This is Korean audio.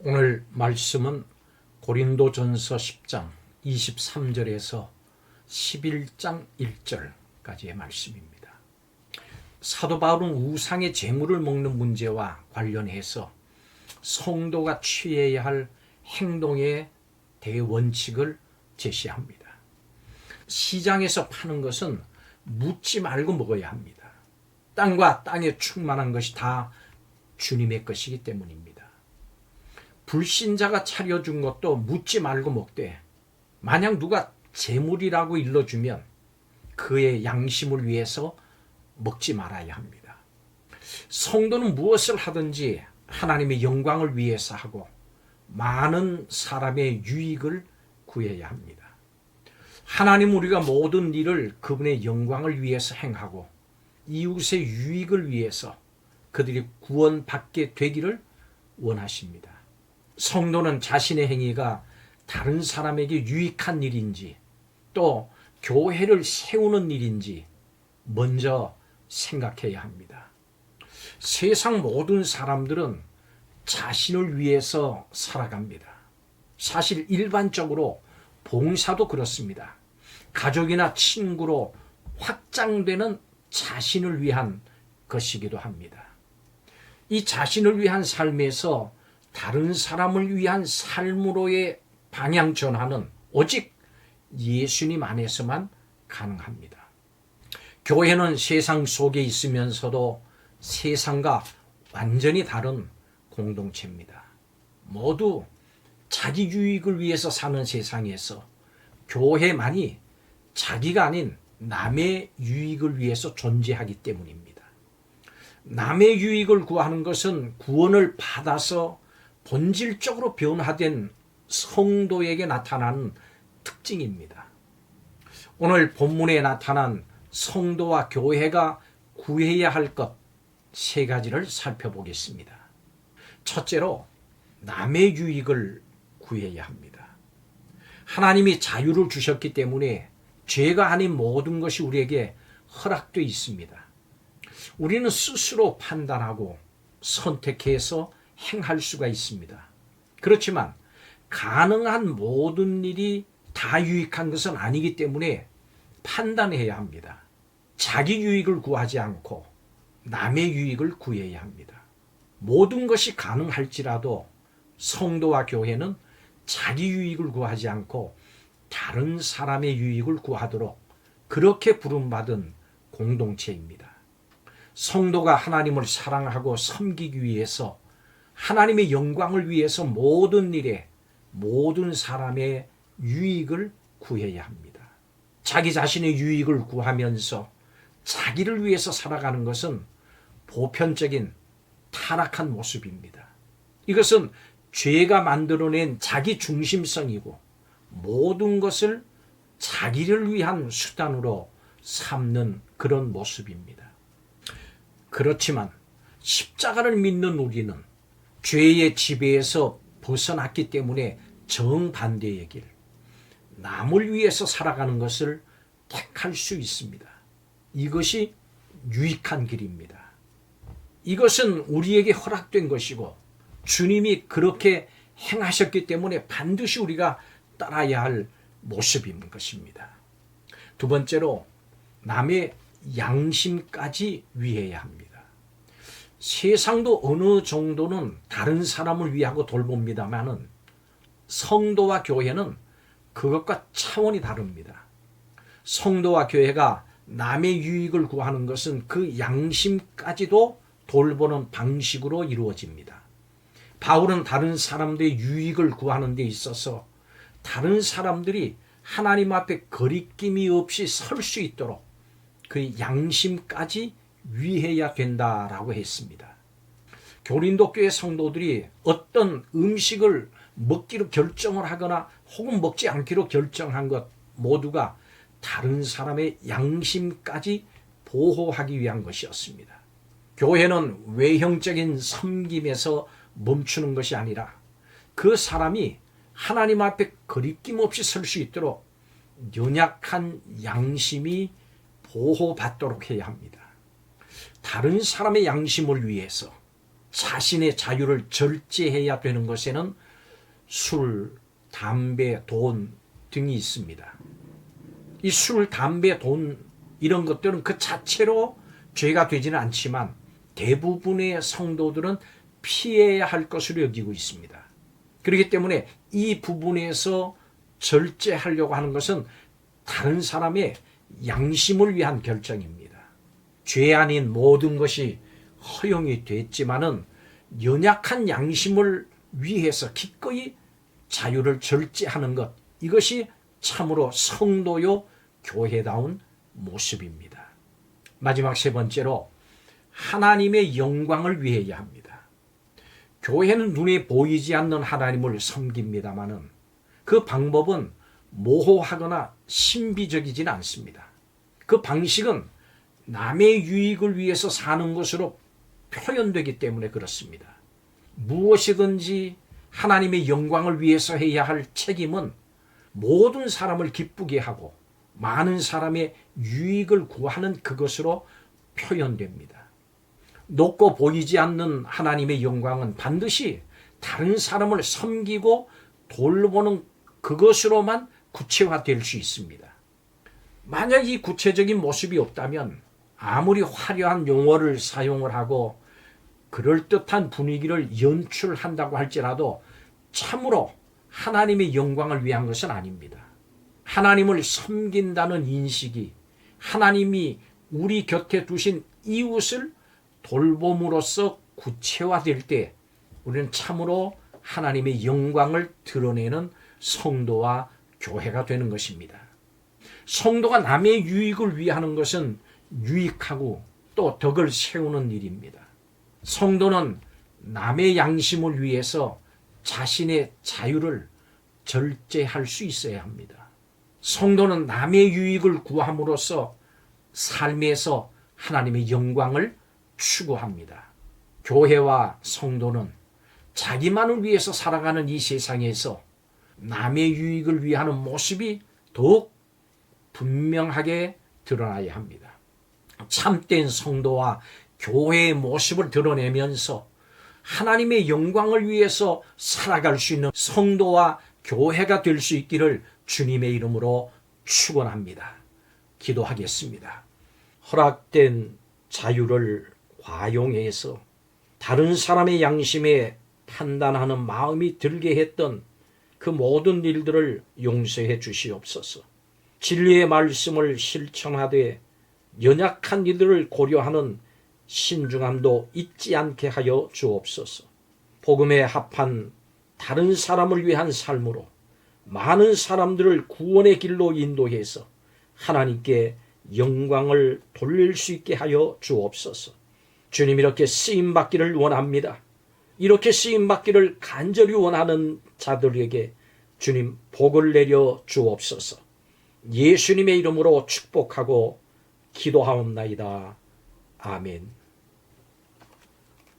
오늘 말씀은 고린도전서 10장 23절에서 11장 1절까지의 말씀입니다. 사도 바울은 우상의 제물을 먹는 문제와 관련해서 성도가 취해야 할 행동의 대원칙을 제시합니다. 시장에서 파는 것은 묻지 말고 먹어야 합니다. 땅과 땅에 충만한 것이 다 주님의 것이기 때문입니다. 불신자가 차려준 것도 묻지 말고 먹되, 만약 누가 재물이라고 일러주면 그의 양심을 위해서 먹지 말아야 합니다. 성도는 무엇을 하든지 하나님의 영광을 위해서 하고 많은 사람의 유익을 구해야 합니다. 하나님, 우리가 모든 일을 그분의 영광을 위해서 행하고 이웃의 유익을 위해서 그들이 구원받게 되기를 원하십니다. 성도는 자신의 행위가 다른 사람에게 유익한 일인지 또 교회를 세우는 일인지 먼저 생각해야 합니다. 세상 모든 사람들은 자신을 위해서 살아갑니다. 사실 일반적으로 봉사도 그렇습니다. 가족이나 친구로 확장되는 자신을 위한 것이기도 합니다. 이 자신을 위한 삶에서 다른 사람을 위한 삶으로의 방향 전환은 오직 예수님 안에서만 가능합니다. 교회는 세상 속에 있으면서도 세상과 완전히 다른 공동체입니다. 모두 자기 유익을 위해서 사는 세상에서 교회만이 자기가 아닌 남의 유익을 위해서 존재하기 때문입니다. 남의 유익을 구하는 것은 구원을 받아서 본질적으로 변화된 성도에게 나타나는 특징입니다. 오늘 본문에 나타난 성도와 교회가 구해야 할 것 세 가지를 살펴보겠습니다. 첫째로, 남의 유익을 구해야 합니다. 하나님이 자유를 주셨기 때문에 죄가 아닌 모든 것이 우리에게 허락되어 있습니다. 우리는 스스로 판단하고 선택해서 행할 수가 있습니다. 그렇지만 가능한 모든 일이 다 유익한 것은 아니기 때문에 판단해야 합니다. 자기 유익을 구하지 않고 남의 유익을 구해야 합니다. 모든 것이 가능할지라도 성도와 교회는 자기 유익을 구하지 않고 다른 사람의 유익을 구하도록 그렇게 부름받은 공동체입니다. 성도가 하나님을 사랑하고 섬기기 위해서, 하나님의 영광을 위해서 모든 일에 모든 사람의 유익을 구해야 합니다. 자기 자신의 유익을 구하면서 자기를 위해서 살아가는 것은 보편적인 타락한 모습입니다. 이것은 죄가 만들어낸 자기 중심성이고 모든 것을 자기를 위한 수단으로 삼는 그런 모습입니다. 그렇지만 십자가를 믿는 우리는 죄의 지배에서 벗어났기 때문에 정반대의 길, 남을 위해서 살아가는 것을 택할 수 있습니다. 이것이 유익한 길입니다. 이것은 우리에게 허락된 것이고 주님이 그렇게 행하셨기 때문에 반드시 우리가 따라야 할 모습인 것입니다. 두 번째로, 남의 양심까지 위해야 합니다. 세상도 어느 정도는 다른 사람을 위하고 돌봅니다만은 성도와 교회는 그것과 차원이 다릅니다. 성도와 교회가 남의 유익을 구하는 것은 그 양심까지도 돌보는 방식으로 이루어집니다. 바울은 다른 사람들의 유익을 구하는 데 있어서 다른 사람들이 하나님 앞에 거리낌이 없이 설 수 있도록 그 양심까지 위해야 된다라고 했습니다. 고린도 교회 성도들이 어떤 음식을 먹기로 결정을 하거나 혹은 먹지 않기로 결정한 것 모두가 다른 사람의 양심까지 보호하기 위한 것이었습니다. 교회는 외형적인 섬김에서 멈추는 것이 아니라 그 사람이 하나님 앞에 거리낌 없이 설 수 있도록 연약한 양심이 보호받도록 해야 합니다. 다른 사람의 양심을 위해서 자신의 자유를 절제해야 되는 것에는 술, 담배, 돈 등이 있습니다. 이 술, 담배, 돈 이런 것들은 그 자체로 죄가 되지는 않지만 대부분의 성도들은 피해야 할 것으로 여기고 있습니다. 그렇기 때문에 이 부분에서 절제하려고 하는 것은 다른 사람의 양심을 위한 결정입니다. 죄 아닌 모든 것이 허용이 됐지만은 연약한 양심을 위해서 기꺼이 자유를 절제하는 것, 이것이 참으로 성도요 교회다운 모습입니다. 마지막 세 번째로 하나님의 영광을 위해야 합니다. 교회는 눈에 보이지 않는 하나님을 섬깁니다마는 그 방법은 모호하거나 신비적이지는 않습니다. 그 방식은 남의 유익을 위해서 사는 것으로 표현되기 때문에 그렇습니다. 무엇이든지 하나님의 영광을 위해서 해야 할 책임은 모든 사람을 기쁘게 하고 많은 사람의 유익을 구하는 그것으로 표현됩니다. 높고 보이지 않는 하나님의 영광은 반드시 다른 사람을 섬기고 돌보는 그것으로만 구체화될 수 있습니다. 만약 이 구체적인 모습이 없다면 아무리 화려한 용어를 사용을 하고 그럴듯한 분위기를 연출한다고 할지라도 참으로 하나님의 영광을 위한 것은 아닙니다. 하나님을 섬긴다는 인식이 하나님이 우리 곁에 두신 이웃을 돌봄으로써 구체화될 때 우리는 참으로 하나님의 영광을 드러내는 성도와 교회가 되는 것입니다. 성도가 남의 유익을 위하는 것은 유익하고 또 덕을 세우는 일입니다. 성도는 남의 양심을 위해서 자신의 자유를 절제할 수 있어야 합니다. 성도는 남의 유익을 구함으로써 삶에서 하나님의 영광을 추구합니다. 교회와 성도는 자기만을 위해서 살아가는 이 세상에서 남의 유익을 위하는 모습이 더욱 분명하게 드러나야 합니다. 참된 성도와 교회의 모습을 드러내면서 하나님의 영광을 위해서 살아갈 수 있는 성도와 교회가 될 수 있기를 주님의 이름으로 축원합니다. 기도하겠습니다. 허락된 자유를 과용해서 다른 사람의 양심에 판단하는 마음이 들게 했던 그 모든 일들을 용서해 주시옵소서. 진리의 말씀을 실천하되 연약한 이들을 고려하는 신중함도 잊지 않게 하여 주옵소서. 복음에 합한 다른 사람을 위한 삶으로 많은 사람들을 구원의 길로 인도해서 하나님께 영광을 돌릴 수 있게 하여 주옵소서. 주님, 이렇게 쓰임받기를 원합니다. 이렇게 쓰임받기를 간절히 원하는 자들에게 주님 복을 내려 주옵소서. 예수님의 이름으로 축복하고 기도하옵나이다. 아멘.